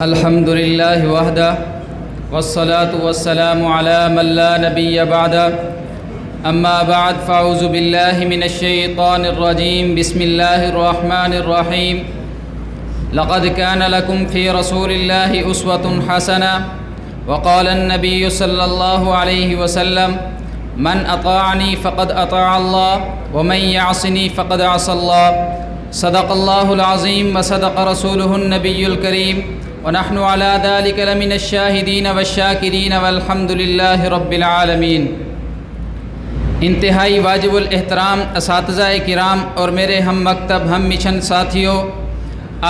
الحمد لله وحده والصلاة والسلام على من لا نبي بعده أما بعد فأعوذ بالله من الشيطان الرجيم بسم الله الرحمن الرحيم لقد كان لكم في رسول الله أسوة حسنة وقال النبي صلى الله عليه وسلم من أطاعني فقد أطاع الله ومن يعصني فقد عصى الله صدق الله العظيم وصدق رسوله النبي الكريم ونحن على ذلك لمن الشاهدين والشاکرین والحمد للہ رب العالمین۔ انتہائی واجب الاحترام اساتذہ کرام اور میرے ہم مکتب ہم مشن ساتھیوں،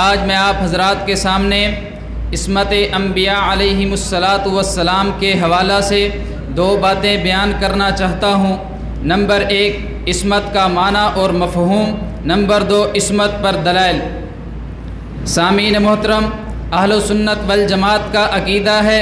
آج میں آپ حضرات کے سامنے عصمت انبیاء علیہم السلام کے حوالہ سے دو باتیں بیان کرنا چاہتا ہوں۔ نمبر ایک، عصمت کا معنی اور مفہوم۔ نمبر دو، عصمت پر دلائل۔ سامعین محترم، اہل سنت والجماعت کا عقیدہ ہے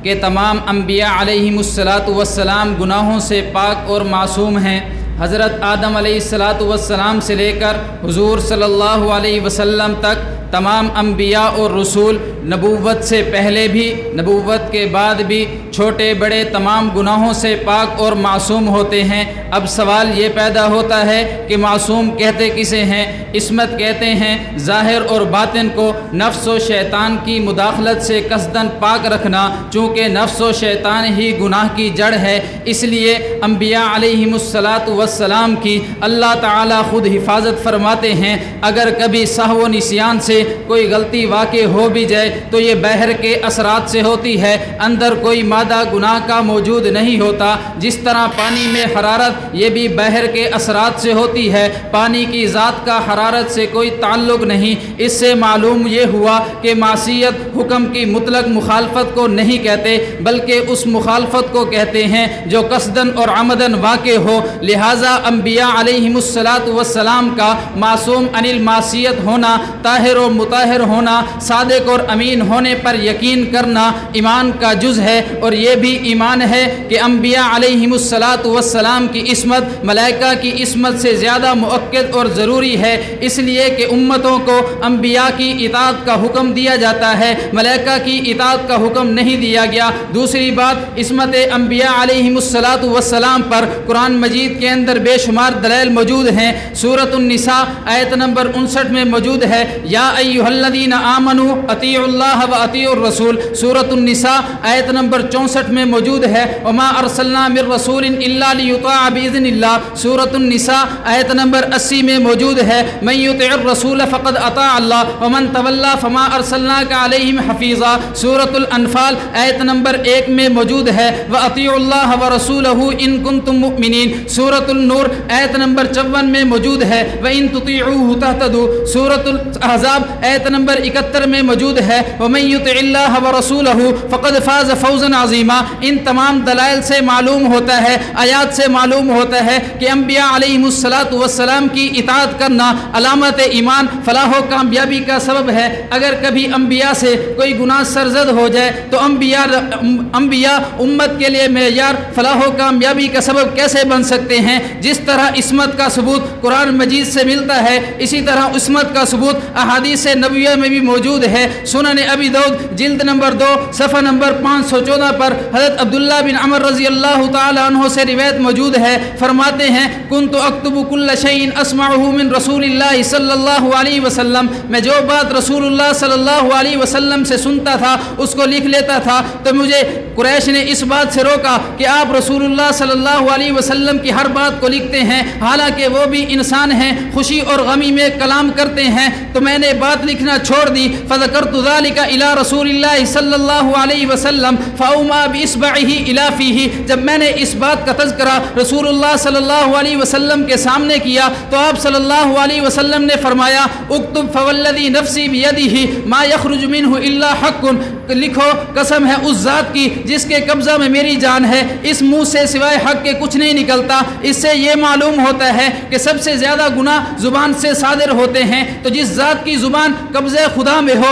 کہ تمام انبیاء علیہم السلام گناہوں سے پاک اور معصوم ہیں۔ حضرت آدم علیہ السلام سے لے کر حضور صلی اللہ علیہ وسلم تک تمام انبیاء اور رسول نبوت سے پہلے بھی نبوت کے بعد بھی چھوٹے بڑے تمام گناہوں سے پاک اور معصوم ہوتے ہیں۔ اب سوال یہ پیدا ہوتا ہے کہ معصوم کہتے کسے ہیں؟ عصمت کہتے ہیں ظاہر اور باطن کو نفس و شیطان کی مداخلت سے قصداً پاک رکھنا، چونکہ نفس و شیطان ہی گناہ کی جڑ ہے، اس لیے انبیاء علیہم السلام کی اللہ تعالیٰ خود حفاظت فرماتے ہیں۔ اگر کبھی سہو و نسیان سے کوئی غلطی واقع ہو بھی جائے تو یہ بحر کے اثرات سے ہوتی ہے، اندر کوئی مادہ گناہ کا موجود نہیں ہوتا۔ جس طرح پانی میں حرارت، یہ بھی بحر کے اثرات سے ہوتی ہے، پانی کی ذات کا حرارت سے کوئی تعلق نہیں۔ اس سے معلوم یہ ہوا کہ معصیت حکم کی مطلق مخالفت کو نہیں کہتے، بلکہ اس مخالفت کو کہتے ہیں جو قصداً اور عمداً واقع ہو۔ لہٰذا انبیاء علیہم السلام کا معصوم عن المعصیت ہونا، طاہر و مطہر ہونا، صادق اور امین ہونے پر یقین کرنا ایمان کا جز ہے، اور یہ بھی ایمان ہے کہ انبیاء علیہم السلام کی عصمت ملائکہ کی عصمت سے زیادہ مؤکد اور ضروری ہے، اس لیے کہ امتوں کو انبیاء کی اطاعت کا حکم دیا جاتا ہے، ملائکہ کی اطاعت کا حکم نہیں دیا گیا۔ دوسری بات، عصمت انبیاء علیہم السلام پر قرآن مجید کے اندر بے شمار دلائل موجود ہیں۔ سورۃ النساء آیت نمبر 59 میں موجود ہے، یا ایھا الذین آمنوا اطیعوا اللہ و اطیعوا الرسول۔ سورۃ النساء آیت نمبر 64 میں موجود ہے، وما ارسلنا من رسول الا لیطاع باذن اللہ۔ سورۃ النساء آیت نمبر 80 میں موجود ہے، من یطع الرسول فقد اطاع اللہ ومن تولی فما ارسلناک علیہم حفیظا۔ سورۃ الانفال آیت نمبر 1 میں موجود ہے، واطیعوا اللہ ورسولہ ان کنتم مؤمنین۔ سورۃ النور آیت نمبر 54 میں موجود ہے، وان تطیعوہ تہتدوا۔ سورۃ الاحزاب آیت نمبر 71 میں موجود ہے، ومن یطع اللہ ورسولہ فقد فاز فوزا عظیما۔ ان تمام دلائل سے معلوم ہوتا ہے، آیات سے معلوم ہوتا ہے کہ انبیاء علیہم السلام کی اطاعت کرنا علامت ایمان، فلاح و کامیابی کا سبب ہے۔ اگر کبھی انبیاء سے کوئی گناہ سرزد ہو جائے تو انبیاء امت کے لیے معیار فلاح و کامیابی کا سبب کیسے بن سکتے ہیں؟ جس طرح عصمت کا ثبوت قرآن مجید سے ملتا ہے، اسی طرح عصمت کا ثبوت احادیث نبویہ میں بھی موجود ہے۔ سنن ابی داؤد جلد نمبر 2 صفحہ نمبر 514 پر حضرت عبداللہ بن عمر رضی اللہ تعالی عنہ سے روایت موجود ہے، فرماتے ہیں، کنت اکتب کل شیء اسمعہ من رسول اللہ صلی اللہ علیہ وسلم، میں جو بات رسول اللہ صلی اللہ علیہ وسلم سے سنتا تھا اس کو لکھ لیتا تھا۔ تو مجھے قریش نے اس بات سے روکا کہ آپ رسول اللہ صلی اللہ علیہ وسلم کی ہر بات کو لکھتے ہیں، حالانکہ وہ بھی انسان ہیں، خوشی اور غمی میں کلام کرتے ہیں۔ تو میں نے بات لکھنا چھوڑ دی، فذکرت ذلک الی رسول اللہ صلی اللہ علیہ وسلم فاوما باصبعہ الی فیہ، جب میں نے اس بات کا تذکرہ رسول اللہ صلی اللہ علیہ وسلم کے سامنے کیا تو آپ صلی اللہ علیہ وسلم نے فرمایا، اکتب فوالذی نفسی بیدہ ما یخرج منہ الا حق، لکھو قسم ہے اس ذات کی جس کے قبضہ میں میری جان ہے، اس منہ سے سوائے حق کے کچھ نہیں نکلتا۔ اس سے یہ معلوم ہوتا ہے کہ سب سے زیادہ گناہ زبان سے صادر ہوتے ہیں، تو جس ذات کی زبان قبضہ خدا میں ہو